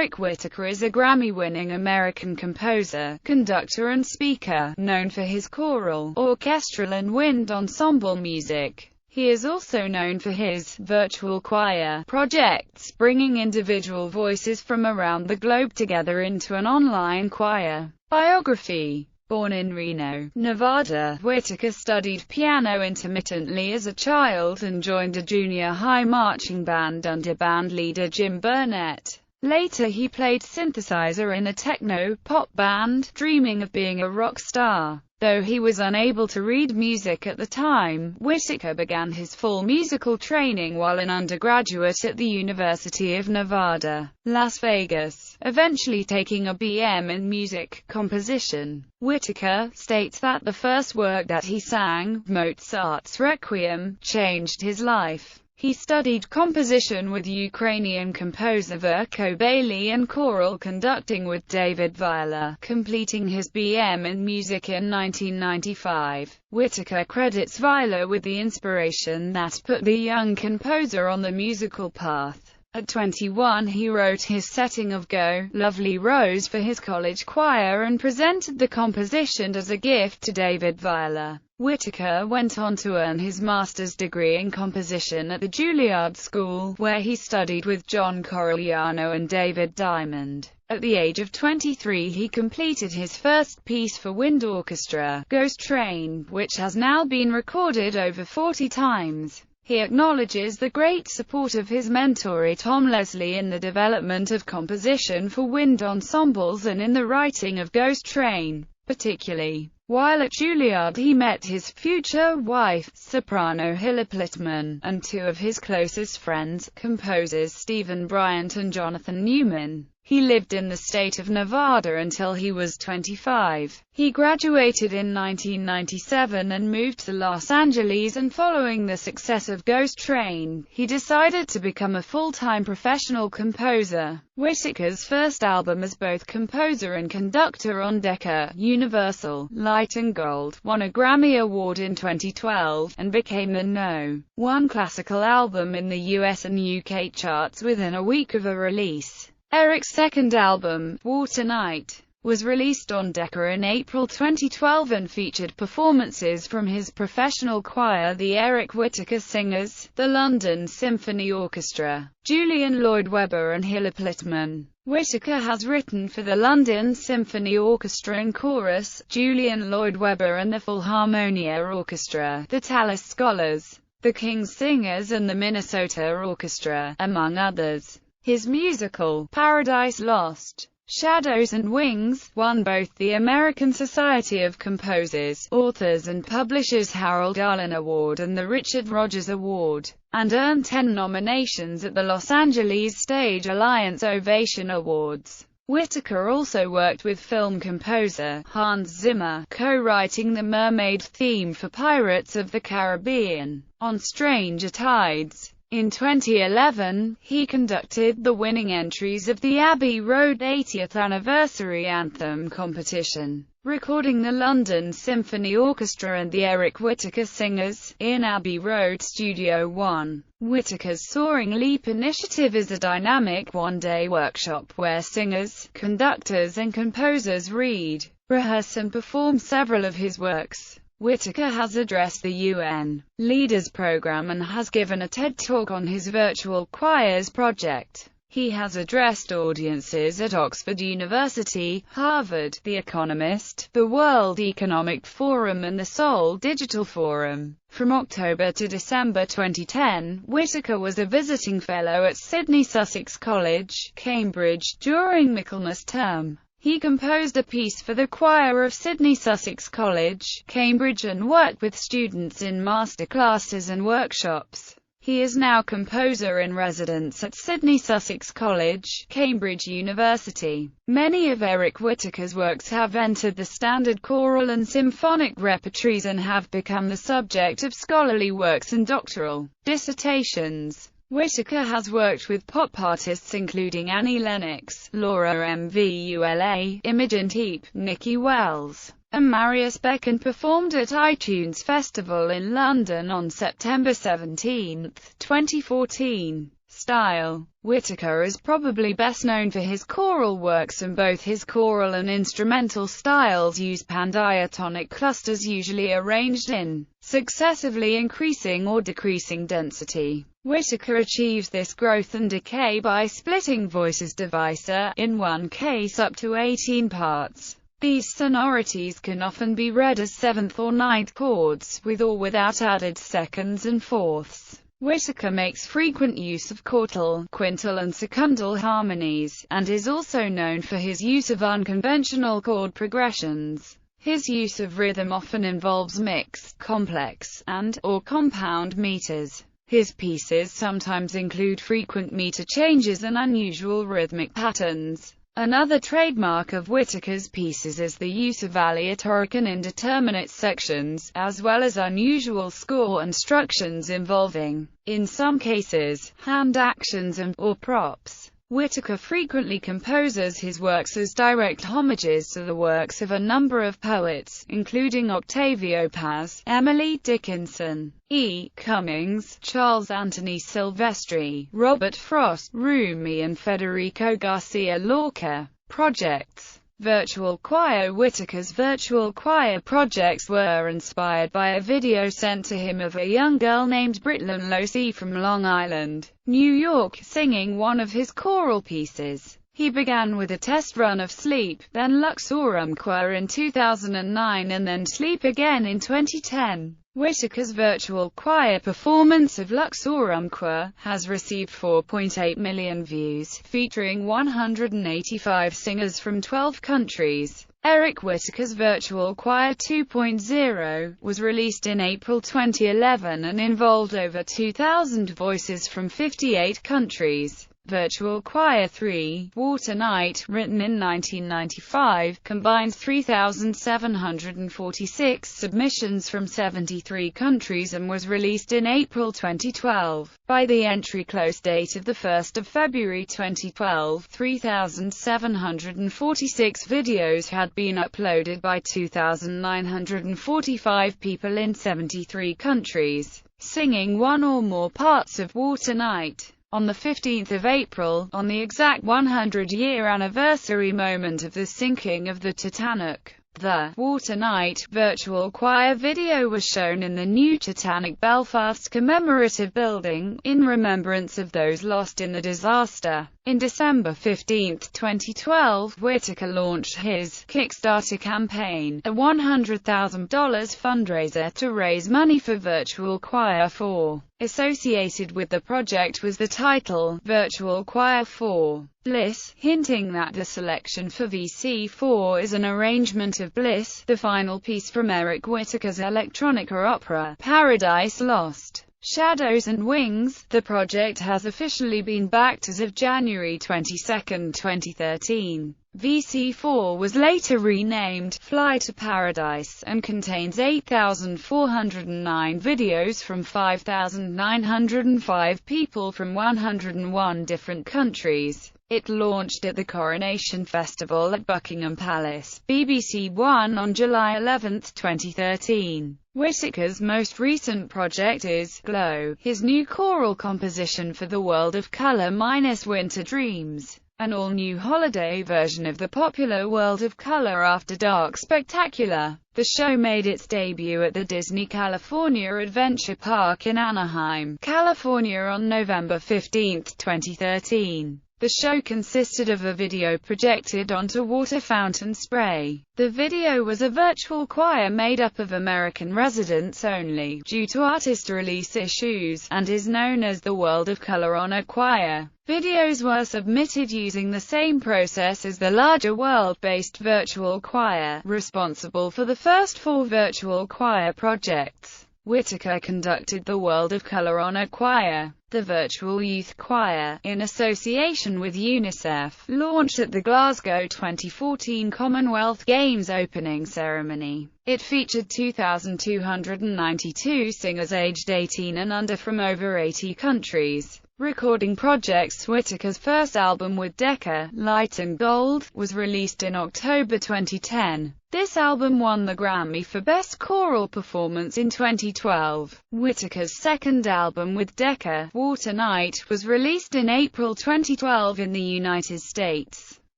Eric Whitacre is a Grammy-winning American composer, conductor and speaker, known for his choral, orchestral and wind ensemble music. He is also known for his virtual choir projects, bringing individual voices from around the globe together into an online choir. Biography. Born in Reno, Nevada, Whitacre studied piano intermittently as a child and joined a junior high marching band under bandleader Jim Burnett. Later he played synthesizer in a techno-pop band, dreaming of being a rock star. Though he was unable to read music at the time, Whitacre began his full musical training while an undergraduate at the University of Nevada, Las Vegas, eventually taking a BM in music composition. Whitacre states that the first work that he sang, Mozart's Requiem, changed his life. He studied composition with Ukrainian composer Verko Bailey and choral conducting with David Viola, completing his BM in music in 1995. Whitacre credits Viola with the inspiration that put the young composer on the musical path. At 21 he wrote his setting of Go, Lovely Rose for his college choir and presented the composition as a gift to David Viola. Whitacre went on to earn his master's degree in composition at the Juilliard School, where he studied with John Corigliano and David Diamond. At the age of 23 he completed his first piece for wind orchestra, Ghost Train, which has now been recorded over 40 times. He acknowledges the great support of his mentor Tom Leslie in the development of composition for wind ensembles and in the writing of Ghost Train, particularly. While at Juilliard he met his future wife, soprano Hilla Plittman, and two of his closest friends, composers Stephen Bryant and Jonathan Newman. He lived in the state of Nevada until he was 25. He graduated in 1997 and moved to Los Angeles, and following the success of Ghost Train, he decided to become a full-time professional composer. Whitacre's first album as both composer and conductor on Decca, Universal, Light and Gold, won a Grammy Award in 2012, and became the No. 1 classical album in the US and UK charts within a week of a release. Eric's second album, Water Night, was released on Decca in April 2012 and featured performances from his professional choir the Eric Whitacre Singers, the London Symphony Orchestra, Julian Lloyd-Webber and Hilla Plittman. Whitacre has written for the London Symphony Orchestra and Chorus, Julian Lloyd-Webber and the Philharmonia Orchestra, the Tallis Scholars, the King's Singers and the Minnesota Orchestra, among others. His musical, Paradise Lost, Shadows and Wings, won both the American Society of Composers, Authors and Publishers Harold Arlen Award and the Richard Rogers Award, and earned 10 nominations at the Los Angeles Stage Alliance Ovation Awards. Whitacre also worked with film composer Hans Zimmer, co-writing the Mermaid theme for Pirates of the Caribbean, on Stranger Tides. In 2011, he conducted the winning entries of the Abbey Road 80th Anniversary Anthem competition, recording the London Symphony Orchestra and the Eric Whitacre Singers, in Abbey Road Studio 1. Whitacre's Soaring Leap initiative is a dynamic one-day workshop where singers, conductors and composers read, rehearse and perform several of his works. Whitacre has addressed the UN Leaders Program and has given a TED Talk on his virtual choirs project. He has addressed audiences at Oxford University, Harvard, The Economist, the World Economic Forum and the Seoul Digital Forum. From October to December 2010, Whitacre was a visiting fellow at Sydney Sussex College, Cambridge, during Michaelmas term. He composed a piece for the choir of Sydney Sussex College, Cambridge and worked with students in master classes and workshops. He is now composer in residence at Sydney Sussex College, Cambridge University. Many of Eric Whitacre's works have entered the standard choral and symphonic repertories and have become the subject of scholarly works and doctoral dissertations. Whitacre has worked with pop artists including Annie Lennox, Laura Mvula, Imogen Heap, Nikki Wells, and Marius Beck, and performed at iTunes Festival in London on September 17, 2014. Style. Whitacre is probably best known for his choral works, and both his choral and instrumental styles use pandiatonic clusters usually arranged in successively increasing or decreasing density. Whitacre achieves this growth and decay by splitting voices divisor, in one case up to 18 parts. These sonorities can often be read as seventh or ninth chords, with or without added seconds and fourths. Whitacre makes frequent use of quartal, quintal and secundal harmonies, and is also known for his use of unconventional chord progressions. His use of rhythm often involves mixed, complex, and/or compound meters. His pieces sometimes include frequent meter changes and unusual rhythmic patterns. Another trademark of Whitacre's pieces is the use of aleatoric and indeterminate sections, as well as unusual score instructions involving, in some cases, hand actions and/or props. Whitacre frequently composes his works as direct homages to the works of a number of poets, including Octavio Paz, Emily Dickinson, E. Cummings, Charles Anthony Silvestri, Robert Frost, Rumi and Federico Garcia Lorca. Projects. Virtual choir. Whitacre's virtual choir projects were inspired by a video sent to him of a young girl named Britlin Losey from Long Island, New York, singing one of his choral pieces. He began with a test run of Sleep, then Luxorumque in 2009 and then Sleep again in 2010. Whitacre's virtual choir performance of Luxorumque has received 4.8 million views, featuring 185 singers from 12 countries. Eric Whitacre's Virtual Choir 2.0 was released in April 2011 and involved over 2,000 voices from 58 countries. Virtual Choir 3, Water Night, written in 1995, combines 3,746 submissions from 73 countries and was released in April 2012. By the entry close date of 1 February 2012, 3,746 videos had been uploaded by 2,945 people in 73 countries, singing one or more parts of Water Night. On 15 April, on the exact 100-year anniversary moment of the sinking of the Titanic, the Water Night virtual choir video was shown in the new Titanic Belfast commemorative building, in remembrance of those lost in the disaster. In December 15, 2012, Whitacre launched his Kickstarter campaign, a $100,000 fundraiser to raise money for Virtual Choir 4. Associated with the project was the title, Virtual Choir 4, Bliss, hinting that the selection for VC4 is an arrangement of Bliss, the final piece from Eric Whitacre's electronica opera, Paradise Lost. Shadows and Wings. The project has officially been backed as of January 22, 2013. VC4 was later renamed Fly to Paradise, and contains 8,409 videos from 5,905 people from 101 different countries. It launched at the Coronation Festival at Buckingham Palace, BBC One on July 11, 2013. Whitacre's most recent project is Glow, his new choral composition for the World of Color minus Winter Dreams, an all-new holiday version of the popular World of Color After Dark spectacular. The show made its debut at the Disney California Adventure Park in Anaheim, California on November 15, 2013. The show consisted of a video projected onto water fountain spray. The video was a virtual choir made up of American residents only, due to artist release issues, and is known as the World of Color Honor Choir. Videos were submitted using the same process as the larger world-based virtual choir, responsible for the first 4 virtual choir projects. Whitacre conducted the World of Color Honor Choir. The Virtual Youth Choir, in association with UNICEF, launched at the Glasgow 2014 Commonwealth Games opening ceremony. It featured 2,292 singers aged 18 and under from over 80 countries. Recording projects. Whitacre's first album with Decca, Light and Gold, was released in October 2010. This album won the Grammy for Best Choral Performance in 2012. Whitacre's second album with Decca, Water Night, was released in April 2012 in the United States.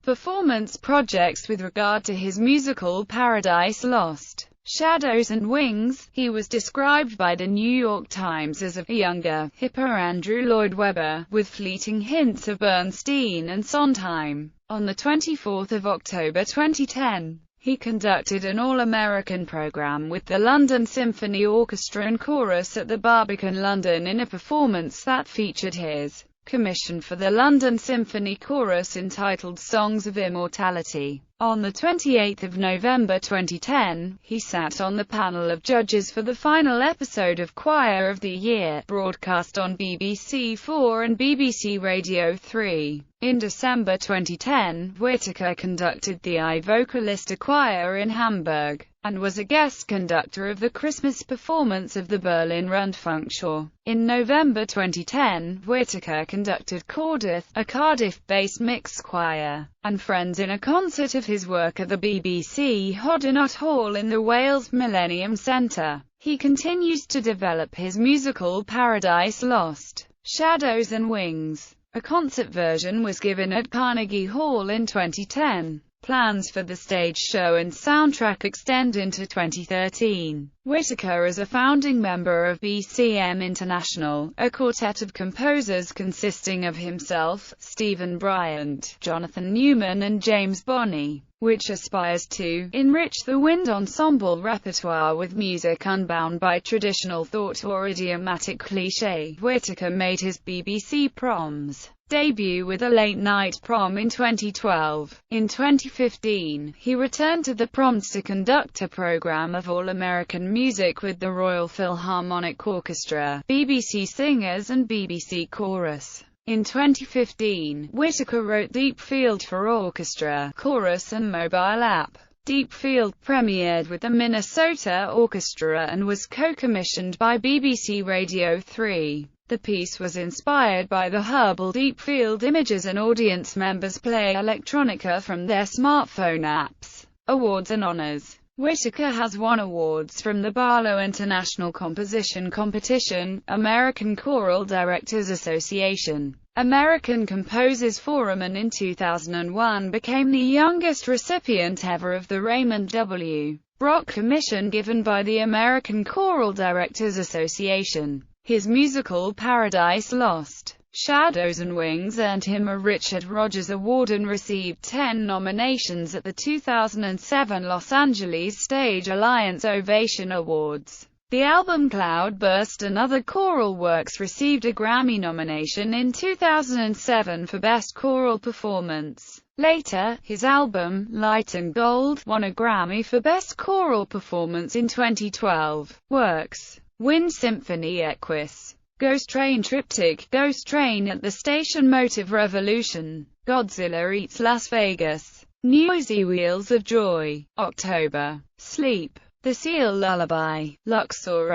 Performance projects with regard to his musical Paradise Lost, Shadows and Wings. He was described by the New York Times as a younger, hipper Andrew Lloyd Webber, with fleeting hints of Bernstein and Sondheim. On the 24th of October 2010, he conducted an all-American program with the London Symphony Orchestra and Chorus at the Barbican, London, in a performance that featured his commission for the London Symphony Chorus entitled Songs of Immortality. On the 28th of November 2010, he sat on the panel of judges for the final episode of Choir of the Year, broadcast on BBC 4 and BBC Radio 3. In December 2010, Whitacre conducted the VocalEssence Choir in Hamburg, and was a guest conductor of the Christmas performance of the Berlin Rundfunkschau. In November 2010, Whitacre conducted Cordith, a Cardiff-based mixed choir, and Friends in a concert of his work at the BBC Hodernot Hall in the Wales Millennium Centre. He continues to develop his musical Paradise Lost, Shadows and Wings. A concert version was given at Carnegie Hall in 2010. Plans for the stage show and soundtrack extend into 2013. Whitacre is a founding member of BCM International, a quartet of composers consisting of himself, Stephen Bryant, Jonathan Newman and James Bonney, which aspires to enrich the wind ensemble repertoire with music unbound by traditional thought or idiomatic cliché. Whitacre made his BBC Proms debut with a late-night prom in 2012. In 2015, he returned to the Proms to conduct a program of all-American music with the Royal Philharmonic Orchestra, BBC Singers and BBC Chorus. In 2015, Whitacre wrote Deep Field for orchestra, chorus and mobile app. Deep Field premiered with the Minnesota Orchestra and was co-commissioned by BBC Radio 3. The piece was inspired by the Hubble Deep Field images, and audience members play electronica from their smartphone apps. Awards and honors. Whitacre has won awards from the Barlow International Composition Competition, American Choral Directors Association, American Composers Forum, and in 2001 became the youngest recipient ever of the Raymond W. Brock Commission given by the American Choral Directors Association. His musical Paradise Lost, Shadows and Wings earned him a Richard Rodgers Award and received 10 nominations at the 2007 Los Angeles Stage Alliance Ovation Awards. The album Cloudburst and Other Choral Works received a Grammy nomination in 2007 for Best Choral Performance. Later, his album, Light and Gold, won a Grammy for Best Choral Performance in 2012. Works: Wind Symphony Equus, Ghost Train Triptych, Ghost Train at the Station, Motive Revolution, Godzilla Eats Las Vegas, Newsy Wheels of Joy, October, Sleep, The Seal Lullaby, Luxor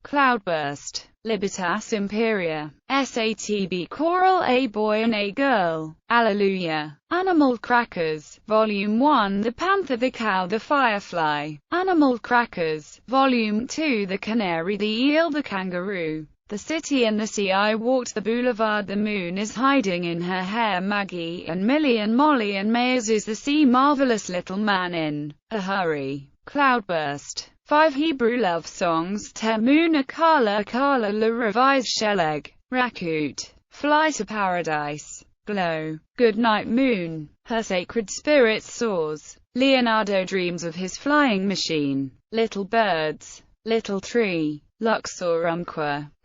Cloudburst, Libertas Imperia, SATB Choral, A Boy and a Girl, Alleluia, Animal Crackers, Volume 1, The Panther, the Cow, the Firefly, Animal Crackers, Volume 2, The Canary, the Eel, the Kangaroo, The City and the Sea, I Walked the Boulevard, The Moon is Hiding in Her Hair, Maggie and Millie and Molly and Mayors is the Sea, Marvelous Little Man in a Hurry, Cloudburst, 5 Hebrew Love Songs, Temuna, Kala La Revised, Sheleg, Rakut, Fly to Paradise, Glow, Goodnight Moon, Her Sacred Spirit Soars, Leonardo dreams of his flying machine, Little Birds, Little Tree, Luxor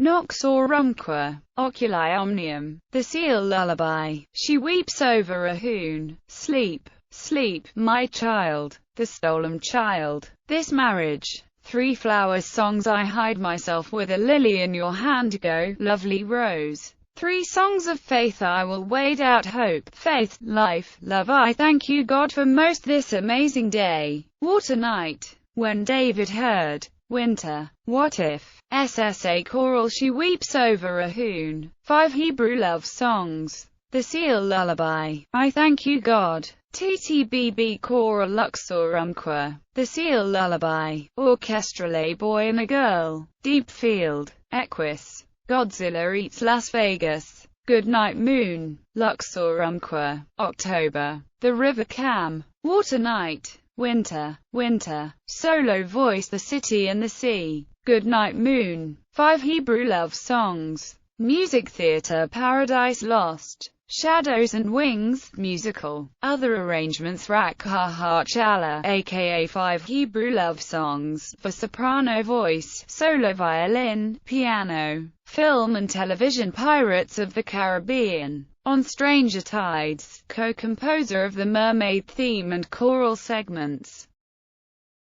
Noxorumqua, Oculi Omnium, The Seal Lullaby, She Weeps Over a Hoon, Sleep, Sleep, My Child, The Stolen Child, This Marriage, 3 Flowers Songs, I Hide Myself with a Lily in Your Hand, Go, Lovely Rose, 3 Songs of Faith, I Will Wade Out Hope, Faith, Life, Love, I Thank You God for Most This Amazing Day, Water Night, When David Heard, Winter, What If, SSA Choral, She Weeps Over a Hoon, 5 Hebrew Love Songs, The Seal Lullaby, I Thank You God. TTBB Choral Luxorumque. The Seal Lullaby, Orchestral A Boy and a Girl. Deep Field, Equus. Godzilla Eats Las Vegas. Goodnight Moon, Luxorumque. October. The River Cam. Water Night. Winter, Winter. Solo Voice The City and the Sea. Goodnight Moon. 5 Hebrew Love Songs. Music Theatre Paradise Lost. Shadows and Wings, musical. Other arrangements Rak Ha Ha Chala, aka 5 Hebrew Love Songs, for soprano voice, solo violin, piano. Film and television Pirates of the Caribbean. On Stranger Tides, co-composer of the Mermaid theme and choral segments.